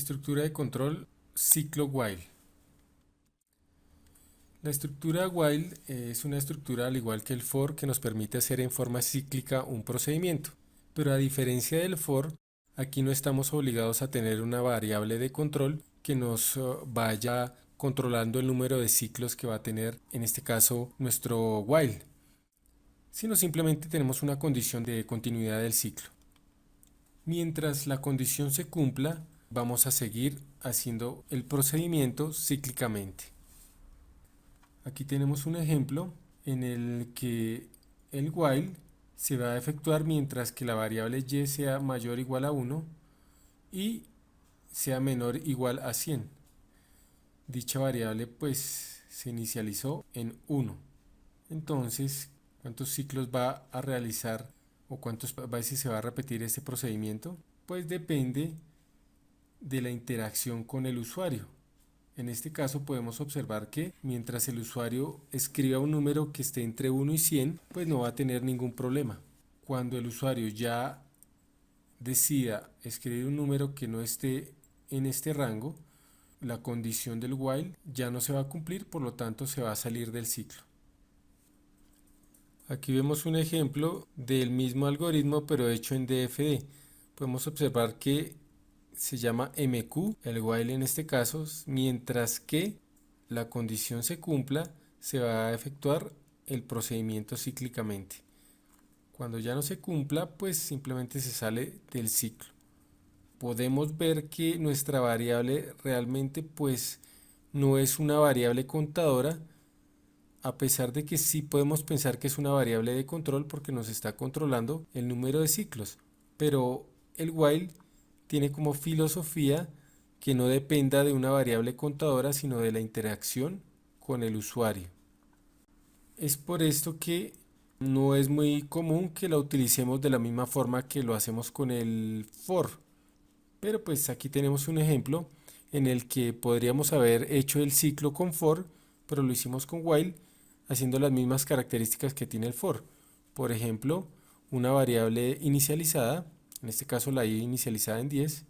Estructura de control ciclo while. La estructura while es una estructura al igual que el for que nos permite hacer en forma cíclica un procedimiento. Pero a diferencia del for, aquí no estamos obligados a tener una variable de control que nos vaya controlando el número de ciclos que va a tener en este caso nuestro while, sino simplemente tenemos una condición de continuidad del ciclo. Mientras la condición se cumpla, vamos a seguir haciendo el procedimiento cíclicamente. Aquí tenemos un ejemplo en el que el while se va a efectuar mientras que la variable y sea mayor o igual a 1 y sea menor o igual a 100. Dicha variable pues se inicializó en 1. Entonces, ¿cuántos ciclos va a realizar o cuántas veces se va a repetir este procedimiento? Pues depende de la interacción con el usuario. En este caso podemos observar que mientras el usuario escriba un número que esté entre 1 y 100, pues no va a tener ningún problema. Cuando el usuario ya decida escribir un número que no esté en este rango, la condición del while ya no se va a cumplir, por lo tanto se va a salir del ciclo. Aquí vemos un ejemplo del mismo algoritmo pero hecho en DFD. Podemos observar que se llama MQ, el while en este caso, mientras que la condición se cumpla, se va a efectuar el procedimiento cíclicamente. Cuando ya no se cumpla, pues simplemente se sale del ciclo. Podemos ver que nuestra variable realmente pues no es una variable contadora, a pesar de que sí podemos pensar que es una variable de control porque nos está controlando el número de ciclos, pero el while tiene como filosofía que no dependa de una variable contadora, sino de la interacción con el usuario. Es por esto que no es muy común que la utilicemos de la misma forma que lo hacemos con el for. Pero pues aquí tenemos un ejemplo en el que podríamos haber hecho el ciclo con for, pero lo hicimos con while, haciendo las mismas características que tiene el for. Por ejemplo, una variable inicializada, en este caso la i inicializada en 10,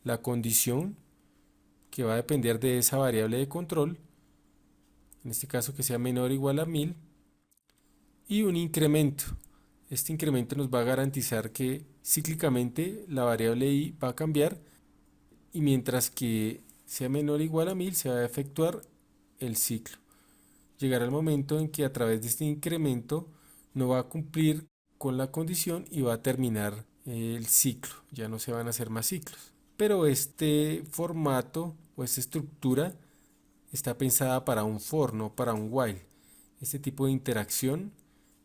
la condición que va a depender de esa variable de control, en este caso que sea menor o igual a 1000, y un incremento. Este incremento nos va a garantizar que cíclicamente la variable i va a cambiar y mientras que sea menor o igual a 1000 se va a efectuar el ciclo. Llegará el momento en que a través de este incremento no va a cumplir con la condición y va a terminar el ciclo, ya no se van a hacer más ciclos. Pero este formato o esta estructura está pensada para un for, no para un while. Este tipo de interacción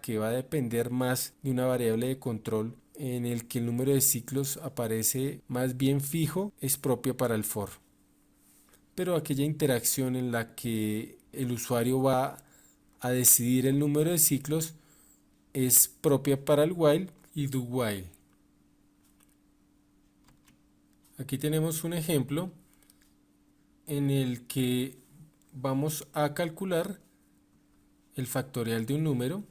que va a depender más de una variable de control en el que el número de ciclos aparece más bien fijo es propio para el for. Pero aquella interacción en la que el usuario va a decidir el número de ciclos es propia para el while y do while. Aquí tenemos un ejemplo en el que vamos a calcular el factorial de un número.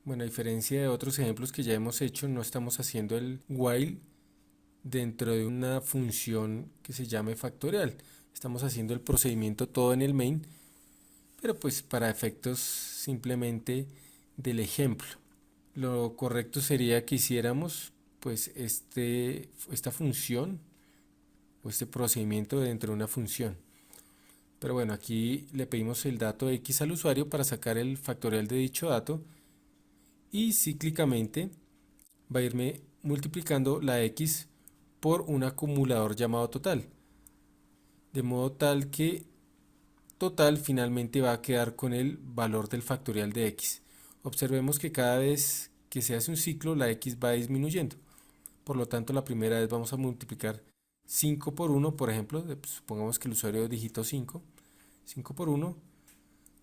Bueno, a diferencia de otros ejemplos que ya hemos hecho, no estamos haciendo el while dentro de una función que se llame factorial. Estamos haciendo el procedimiento todo en el main, pero pues para efectos simplemente del ejemplo. Lo correcto sería que hiciéramos pues esta función o este procedimiento dentro de una función. Pero bueno, aquí le pedimos el dato x al usuario para sacar el factorial de dicho dato y cíclicamente va a irme multiplicando la x por un acumulador llamado total. De modo tal que total finalmente va a quedar con el valor del factorial de x. Observemos que cada vez que se hace un ciclo la x va disminuyendo. Por lo tanto, la primera vez vamos a multiplicar 5 por 1, por ejemplo, supongamos que el usuario digitó 5, 5 por 1,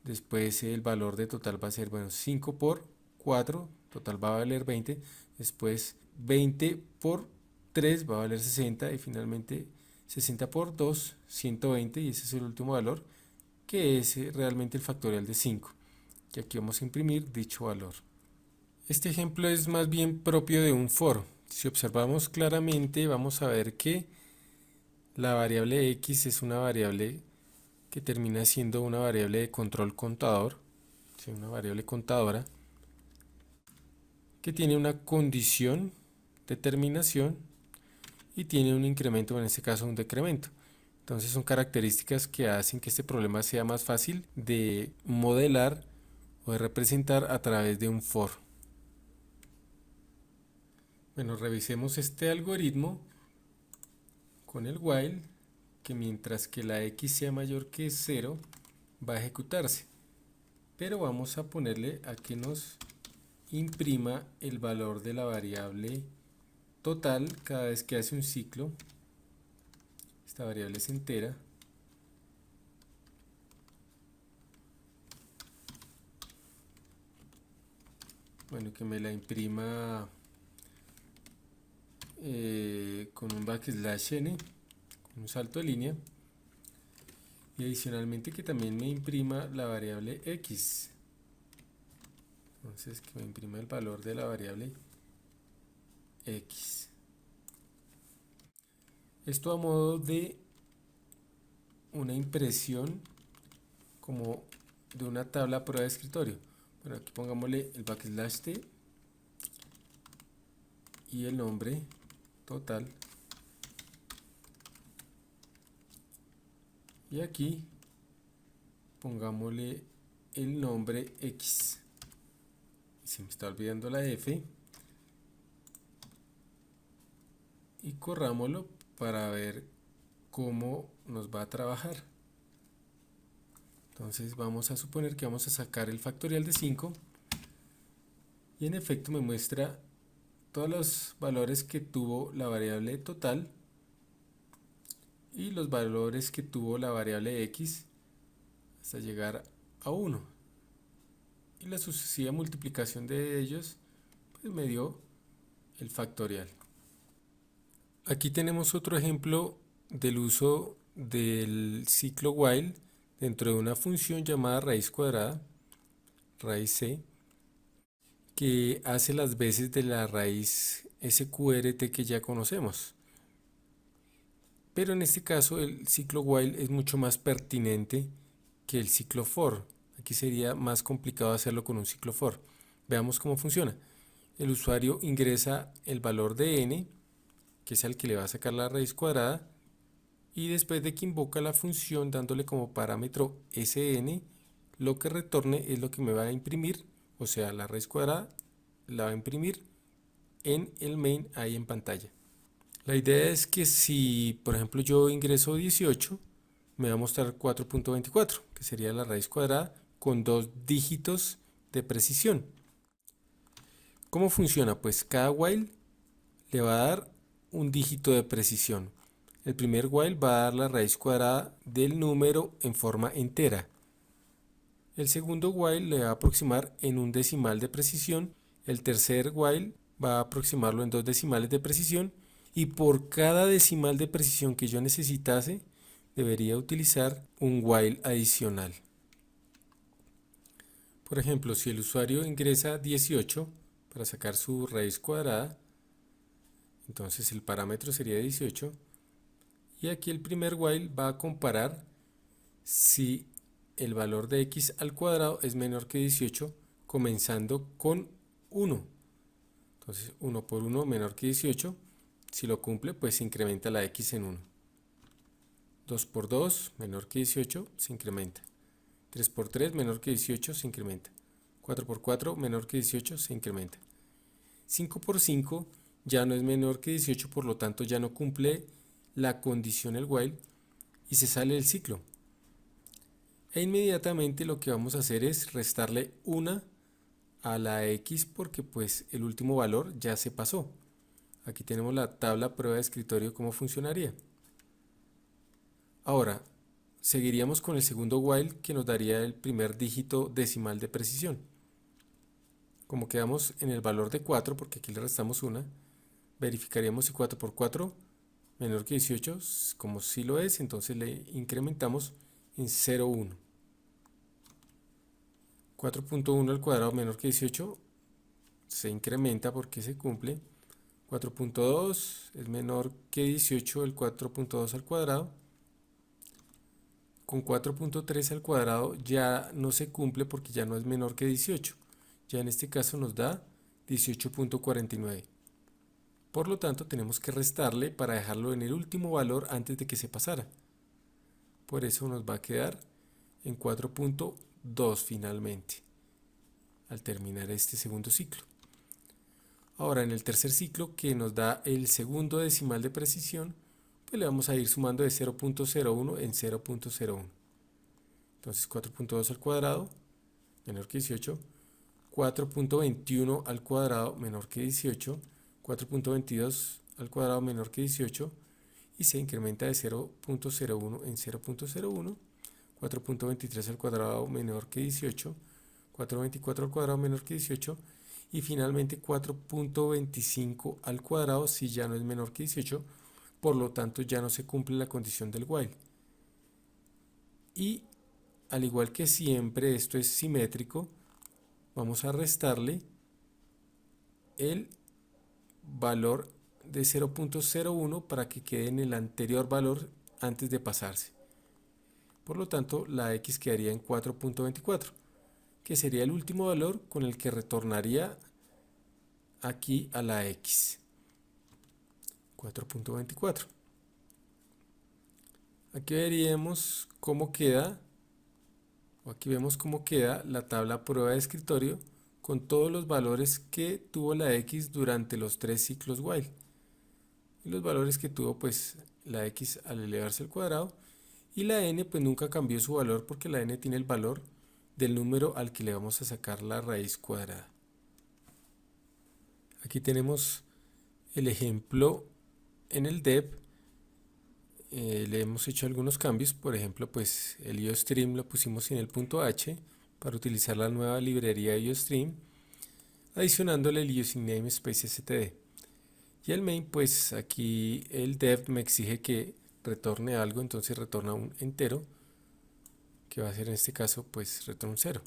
después el valor de total va a ser, bueno, 5 por 4, total va a valer 20, después 20 por 3 va a valer 60 y finalmente 60 por 2, 120 y ese es el último valor que es realmente el factorial de 5, que aquí vamos a imprimir dicho valor. Este ejemplo es más bien propio de un for. Si observamos claramente vamos a ver que La variable x es una variable que termina siendo una variable de control contador, ¿sí? Una variable contadora que tiene una condición de terminación y tiene un incremento, en este caso un decremento. Entonces son características que hacen que este problema sea más fácil de modelar o de representar a través de un for. Bueno, revisemos este algoritmo con el while, que mientras que la x sea mayor que 0 va a ejecutarse, pero vamos a ponerle a que nos imprima el valor de la variable total cada vez que hace un ciclo. Esta variable es entera. Bueno, que me la imprima con un backslash n, con un salto de línea, y adicionalmente que también me imprima la variable x. Entonces que me imprima el valor de la variable x. Esto a modo de una impresión como de una tabla prueba de escritorio. Bueno, aquí pongámosle el backslash t y el nombre total, y aquí pongámosle el nombre x. Se me está olvidando la f, y corrámoslo para ver cómo nos va a trabajar. Entonces vamos a suponer que vamos a sacar el factorial de 5, y en efecto me muestra todos los valores que tuvo la variable total y los valores que tuvo la variable x hasta llegar a 1, y la sucesiva multiplicación de ellos pues me dio el factorial. Aquí tenemos otro ejemplo del uso del ciclo while dentro de una función llamada raíz cuadrada, raíz c, que hace las veces de la raíz sqrt que ya conocemos. Pero en este caso el ciclo while es mucho más pertinente que el ciclo for. Aquí sería más complicado hacerlo con un ciclo for. Veamos cómo funciona. El usuario ingresa el valor de n, que es al que le va a sacar la raíz cuadrada, y después de que invoca la función dándole como parámetro sn, lo que retorne es lo que me va a imprimir, o sea, la raíz cuadrada la va a imprimir en el main ahí en pantalla. La idea es que si, por ejemplo, yo ingreso 18, me va a mostrar 4.24, que sería la raíz cuadrada con 2 dígitos de precisión. ¿Cómo funciona? Pues cada while le va a dar un dígito de precisión. El primer while va a dar la raíz cuadrada del número en forma entera. El segundo while le va a aproximar en un decimal de precisión. El tercer while va a aproximarlo en 2 decimales de precisión. Y por cada decimal de precisión que yo necesitase, debería utilizar un while adicional. Por ejemplo, si el usuario ingresa 18 para sacar su raíz cuadrada, entonces el parámetro sería 18. Y aquí el primer while va a comparar si el valor de x al cuadrado es menor que 18, comenzando con 1. Entonces 1 por 1 menor que 18. Si lo cumple, pues se incrementa la x en 1. 2 por 2 menor que 18 se incrementa. 3 por 3 menor que 18 se incrementa. 4 por 4 menor que 18 se incrementa. 5 por 5 ya no es menor que 18, por lo tanto ya no cumple la condición el while y se sale del ciclo. E inmediatamente lo que vamos a hacer es restarle 1 a la x, porque pues el último valor ya se pasó. Aquí tenemos la tabla prueba de escritorio, cómo funcionaría. Ahora seguiríamos con el segundo while, que nos daría el primer dígito decimal de precisión. Como quedamos en el valor de 4, porque aquí le restamos 1, verificaríamos si 4 por 4 menor que 18, como si lo es, entonces le incrementamos en 0,1. 4.1 al cuadrado menor que 18 se incrementa porque se cumple. 4.2 es menor que 18 el 4.2 al cuadrado. Con 4.3 al cuadrado ya no se cumple porque ya no es menor que 18. Ya en este caso nos da 18.49. Por lo tanto tenemos que restarle para dejarlo en el último valor antes de que se pasara. Por eso nos va a quedar en 4.2 finalmente, al terminar este segundo ciclo. Ahora en el tercer ciclo, que nos da el segundo decimal de precisión, pues le vamos a ir sumando de 0.01 en 0.01. Entonces 4.2 al cuadrado menor que 18, 4.21 al cuadrado menor que 18, 4.22 al cuadrado menor que 18 y se incrementa de 0.01 en 0.01, 4.23 al cuadrado menor que 18, 4.24 al cuadrado menor que 18 y finalmente 4.25 al cuadrado si ya no es menor que 18, por lo tanto ya no se cumple la condición del while. Y al igual que siempre esto es simétrico, vamos a restarle el valor de 0.01 para que quede en el anterior valor antes de pasarse. Por lo tanto, la x quedaría en 4.24, que sería el último valor con el que retornaría aquí a la x. 4.24. Aquí veríamos cómo queda, o aquí vemos cómo queda la tabla prueba de escritorio con todos los valores que tuvo la x durante los 3 ciclos while. Y los valores que tuvo pues la x al elevarse al cuadrado, y la n pues nunca cambió su valor porque la n tiene el valor del número al que le vamos a sacar la raíz cuadrada. Aquí tenemos el ejemplo en el dev. Le hemos hecho algunos cambios, por ejemplo pues el IOStream lo pusimos sin el punto h para utilizar la nueva librería IOStream, adicionándole el using namespace std. Y el main, pues aquí el dev me exige que retorne algo, entonces retorna un entero, que va a ser en este caso pues retorno 0.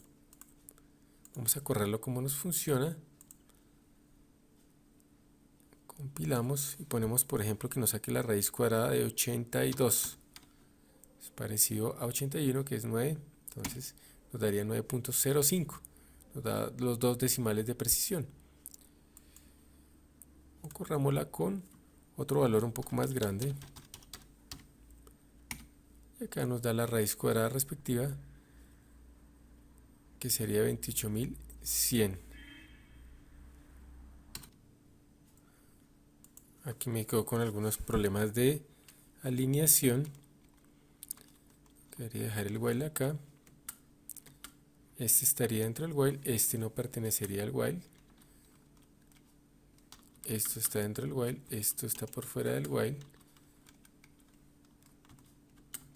Vamos a correrlo como nos funciona. Compilamos y ponemos por ejemplo que nos saque la raíz cuadrada de 82. Es parecido a 81 que es 9, entonces nos daría 9.05. Nos da los dos decimales de precisión. O corrámosla con otro valor un poco más grande. Y acá nos da la raíz cuadrada respectiva, que sería 28.100. Aquí me quedo con algunos problemas de alineación. Debería dejar el while acá. Este estaría dentro del while, este no pertenecería al while. Esto está dentro del while, esto está por fuera del while.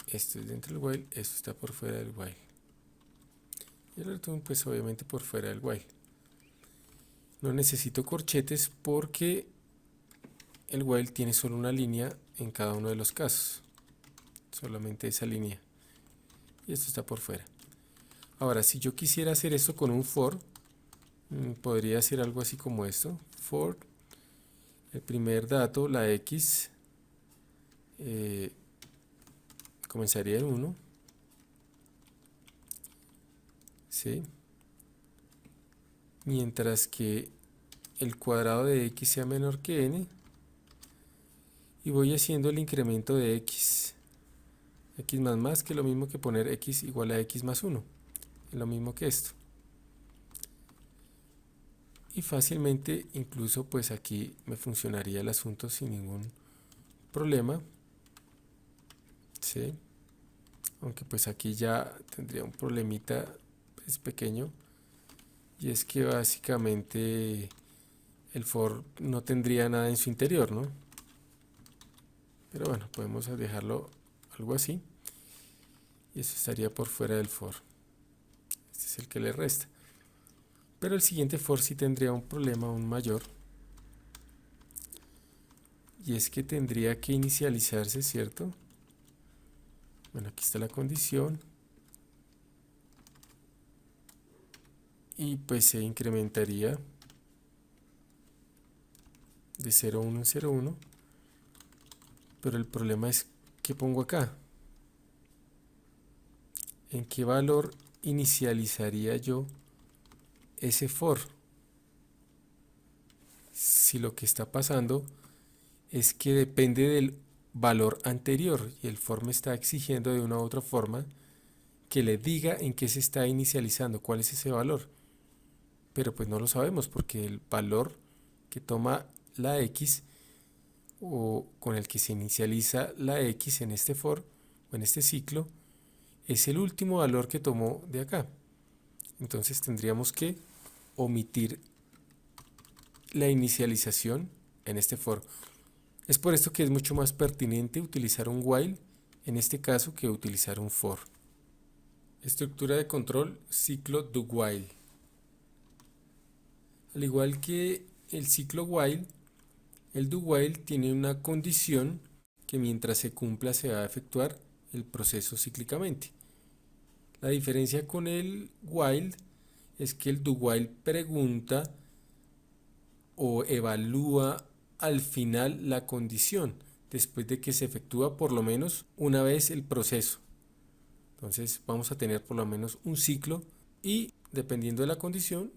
Esto es dentro del while, esto está por fuera del while. Y el return pues obviamente por fuera del while. No necesito corchetes porque el while tiene solo una línea en cada uno de los casos. Solamente esa línea. Y esto está por fuera. Ahora, si yo quisiera hacer esto con un for, podría hacer algo así como esto. For el primer dato, la x, comenzaría en 1. ¿Sí? Mientras que el cuadrado de x sea menor que n. Y voy haciendo el incremento de x. X más, que es lo mismo que poner x igual a x más 1. Es lo mismo que esto. Y fácilmente, incluso pues aquí me funcionaría el asunto sin ningún problema. ¿Sí? Aunque pues aquí ya tendría un problemita pues, pequeño. Y es que básicamente el for no tendría nada en su interior, ¿no? Pero bueno, podemos dejarlo algo así. Y eso estaría por fuera del for. Este es el que le resta. Pero el siguiente for sí tendría un problema aún mayor. Y es que tendría que inicializarse, ¿cierto? Bueno, aquí está la condición. Y pues se incrementaría de 0,1 en 0,1, pero el problema es ¿qué pongo acá? ¿En qué valor inicializaría yo ese for? Si lo que está pasando es que depende del valor anterior y el for me está exigiendo de una u otra forma que le diga en qué se está inicializando, cuál es ese valor. Pero pues no lo sabemos porque el valor que toma la x o con el que se inicializa la x en este for o en este ciclo es el último valor que tomó de acá. Entonces tendríamos que omitir la inicialización en este for. Es por esto que es mucho más pertinente utilizar un while en este caso que utilizar un for. Estructura de control, ciclo do while. Al igual que el ciclo while, el do while tiene una condición que mientras se cumpla se va a efectuar el proceso cíclicamente. La diferencia con el while es que el do while pregunta o evalúa al final la condición después de que se efectúa por lo menos una vez el proceso. Entonces vamos a tener por lo menos un ciclo y dependiendo de la condición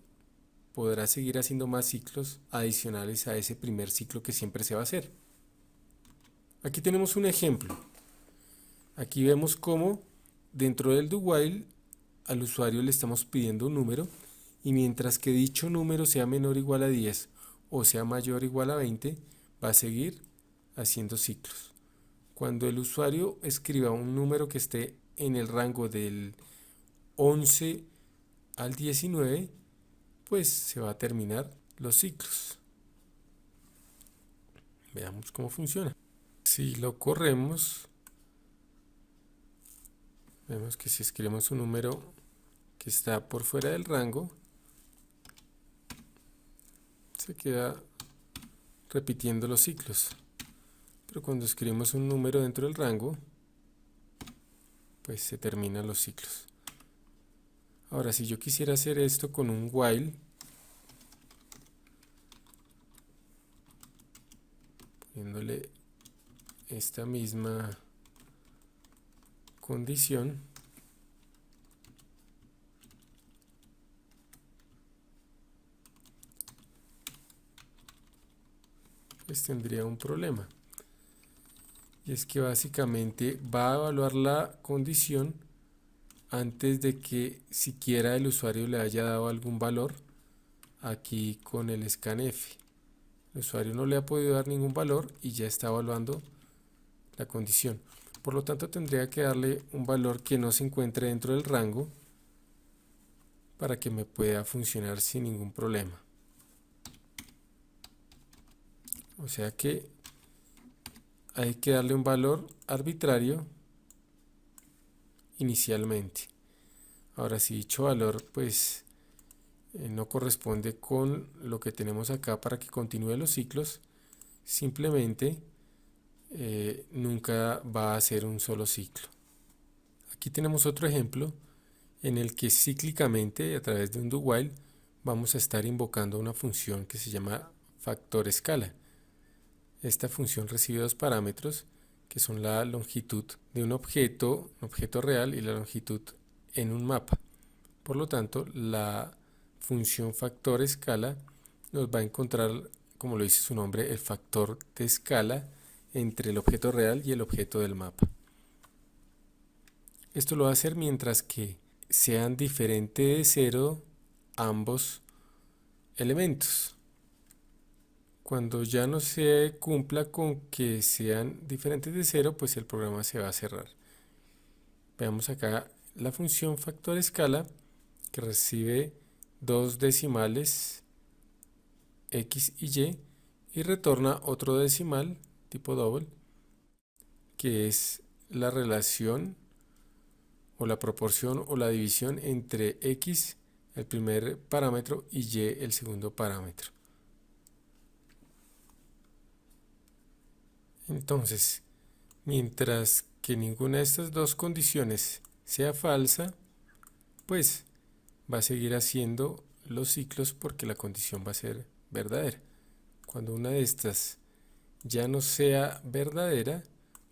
podrá seguir haciendo más ciclos adicionales a ese primer ciclo que siempre se va a hacer. Aquí tenemos un ejemplo. Aquí vemos cómo dentro del do while al usuario le estamos pidiendo un número y mientras que dicho número sea menor o igual a 10 o sea mayor o igual a 20 va a seguir haciendo ciclos. Cuando el usuario escriba un número que esté en el rango del 11 al 19 pues se va a terminar los ciclos. Veamos cómo funciona. Si lo corremos, vemos que si escribimos un número que está por fuera del rango, se queda repitiendo los ciclos. Pero cuando escribimos un número dentro del rango, pues se terminan los ciclos. Ahora, si yo quisiera hacer esto con un while, poniéndole esta misma condición, pues tendría un problema. Y es que básicamente va a evaluar la condición antes de que siquiera el usuario le haya dado algún valor aquí con el scanf. El usuario no le ha podido dar ningún valor y ya está evaluando la condición. Por lo tanto, tendría que darle un valor que no se encuentre dentro del rango para que me pueda funcionar sin ningún problema. O sea que hay que darle un valor arbitrario inicialmente. Ahora, si dicho valor pues no corresponde con lo que tenemos acá para que continúe los ciclos, simplemente nunca va a ser un solo ciclo. Aquí tenemos otro ejemplo en el que cíclicamente a través de un do while vamos a estar invocando una función que se llama factor escala. Esta función recibe dos parámetros que son la longitud de un objeto real y la longitud en un mapa. Por lo tanto, la función factor escala nos va a encontrar, como lo dice su nombre, el factor de escala entre el objeto real y el objeto del mapa. Esto lo va a hacer mientras que sean diferentes de 0 ambos elementos. Cuando ya no se cumpla con que sean diferentes de 0, pues el programa se va a cerrar. Veamos acá la función factor escala que recibe dos decimales x y y retorna otro decimal tipo double que es la relación o la proporción o la división entre x el primer parámetro y y el segundo parámetro. Entonces, mientras que ninguna de estas dos condiciones sea falsa, pues va a seguir haciendo los ciclos porque la condición va a ser verdadera. Cuando una de estas ya no sea verdadera,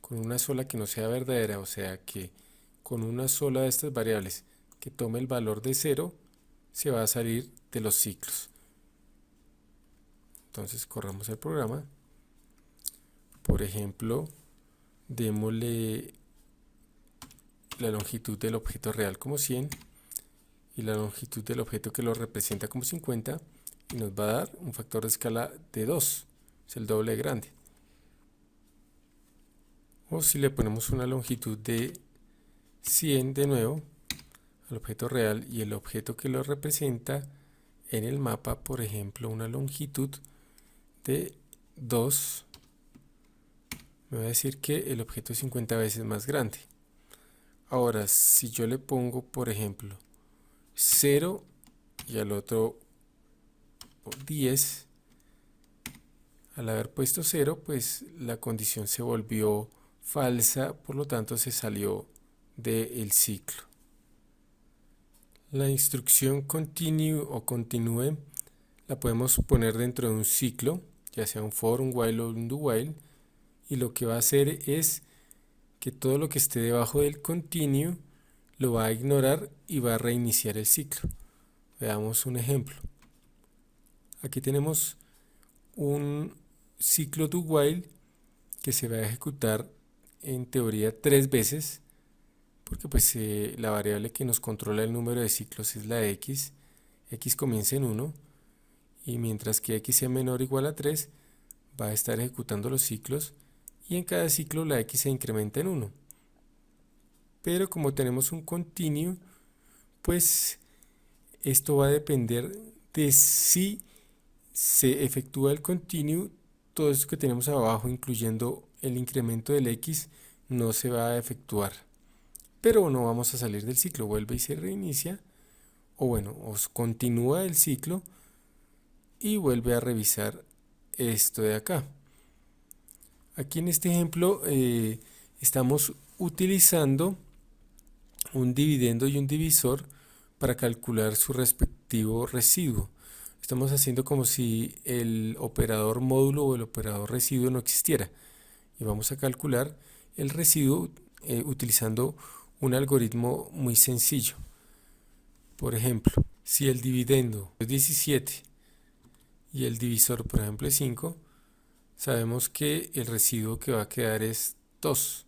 con una sola que no sea verdadera, o sea que con una sola de estas variables que tome el valor de 0, se va a salir de los ciclos. Entonces corramos el programa. Por ejemplo, démosle la longitud del objeto real como 100 y la longitud del objeto que lo representa como 50, y nos va a dar un factor de escala de 2, es el doble de grande. O si le ponemos una longitud de 100 de nuevo al objeto real y el objeto que lo representa en el mapa, por ejemplo, una longitud de 2, me va a decir que el objeto es 50 veces más grande. Ahora, si yo le pongo, por ejemplo, 0 y al otro 10, al haber puesto 0, pues la condición se volvió falsa, por lo tanto se salió del ciclo. La instrucción continue o continúe la podemos poner dentro de un ciclo, ya sea un for, un while o un do while, y lo que va a hacer es que todo lo que esté debajo del continue lo va a ignorar y va a reiniciar el ciclo. Veamos un ejemplo. Aquí tenemos un ciclo do while que se va a ejecutar en teoría 3 veces, porque pues la variable que nos controla el número de ciclos es la x. X comienza en 1 y mientras que x sea menor o igual a 3 va a estar ejecutando los ciclos, y en cada ciclo la x se incrementa en 1. Pero como tenemos un continuo, pues esto va a depender de si se efectúa el continuo. Todo esto que tenemos abajo, incluyendo el incremento del x, no se va a efectuar, pero no vamos a salir del ciclo, vuelve y se reinicia, o bueno, os continúa el ciclo y vuelve a revisar esto de acá. Aquí en este ejemplo estamos utilizando un dividendo y un divisor para calcular su respectivo residuo. Estamos haciendo como si el operador módulo o el operador residuo no existiera, y vamos a calcular el residuo utilizando un algoritmo muy sencillo. Por ejemplo, si el dividendo es 17 y el divisor, por ejemplo, es 5, sabemos que el residuo que va a quedar es 2.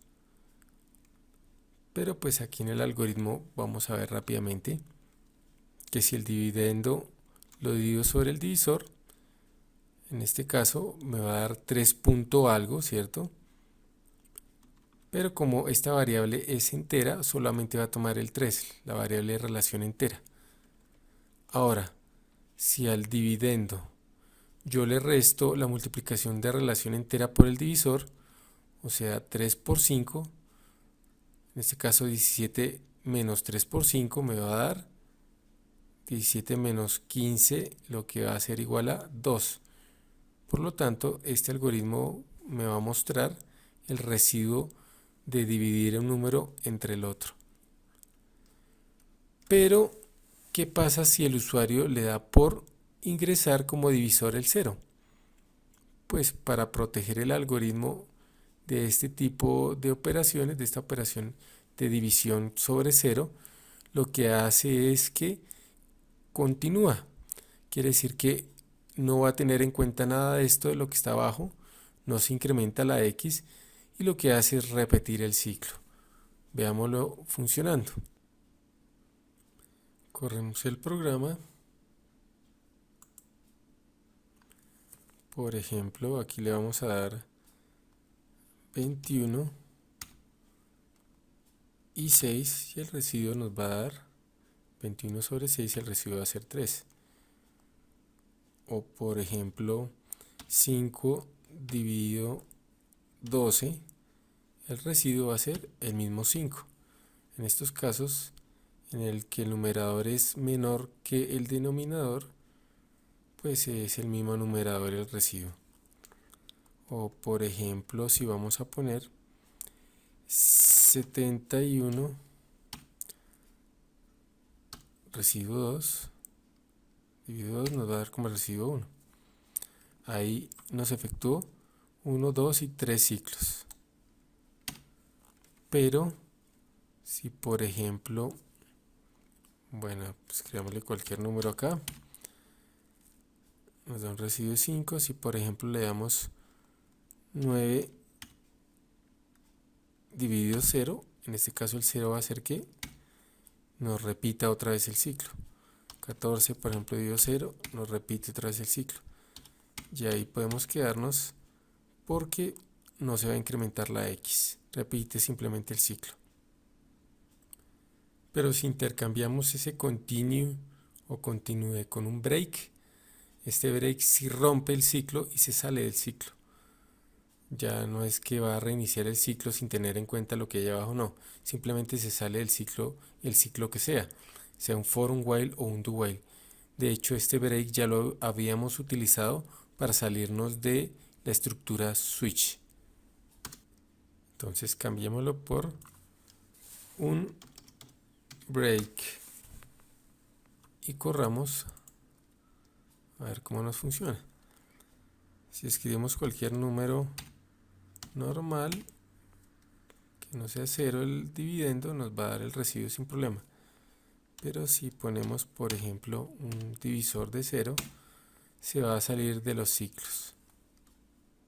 Pero pues aquí en el algoritmo vamos a ver rápidamente que si el dividendo lo divido sobre el divisor, en este caso me va a dar 3 punto algo, ¿cierto? Pero como esta variable es entera, solamente va a tomar el 3, la variable de relación entera. Ahora, si al dividendo yo le resto la multiplicación de relación entera por el divisor, o sea 3 por 5, en este caso 17 menos 3 por 5 me va a dar 17 menos 15, lo que va a ser igual a 2. Por lo tanto, este algoritmo me va a mostrar el residuo de dividir un número entre el otro. Pero, ¿qué pasa si el usuario le da por ingresar como divisor el 0? Pues para proteger el algoritmo de este tipo de operaciones, de esta operación de división sobre 0, lo que hace es que continúa. Quiere decir que no va a tener en cuenta nada de esto de lo que está abajo, no se incrementa la x, y lo que hace es repetir el ciclo. Veámoslo funcionando. Corremos el programa. Por ejemplo, aquí le vamos a dar 21 y 6 y el residuo nos va a dar 21 sobre 6 y el residuo va a ser 3. O por ejemplo 5 dividido 12, el residuo va a ser el mismo 5. En estos casos en el que el numerador es menor que el denominador, pues es el mismo numerador el residuo. O por ejemplo, si vamos a poner 71 residuo 2 dividido 2 nos va a dar como residuo 1. ahí nos efectuó 1, 2 y 3 ciclos. Pero si por ejemplo, bueno, pues creámosle cualquier número acá, nos da un residuo de 5. Si por ejemplo le damos 9 dividido 0, en este caso el 0 va a hacer que nos repita otra vez el ciclo. 14 por ejemplo dividido 0, nos repite otra vez el ciclo. Y ahí podemos quedarnos porque no se va a incrementar la X, repite simplemente el ciclo. Pero si intercambiamos ese continue o continue con un break, este break sí rompe el ciclo y se sale del ciclo. Ya no es que va a reiniciar el ciclo sin tener en cuenta lo que hay abajo, no. Simplemente se sale del ciclo, el ciclo que sea un for, un while o un do while. De hecho, este break ya lo habíamos utilizado para salirnos de la estructura switch. Entonces cambiémoslo por un break y corramos a ver cómo nos funciona. Si escribimos cualquier número normal que no sea 0 el dividendo, nos va a dar el residuo sin problema. Pero si ponemos por ejemplo un divisor de 0, se va a salir de los ciclos.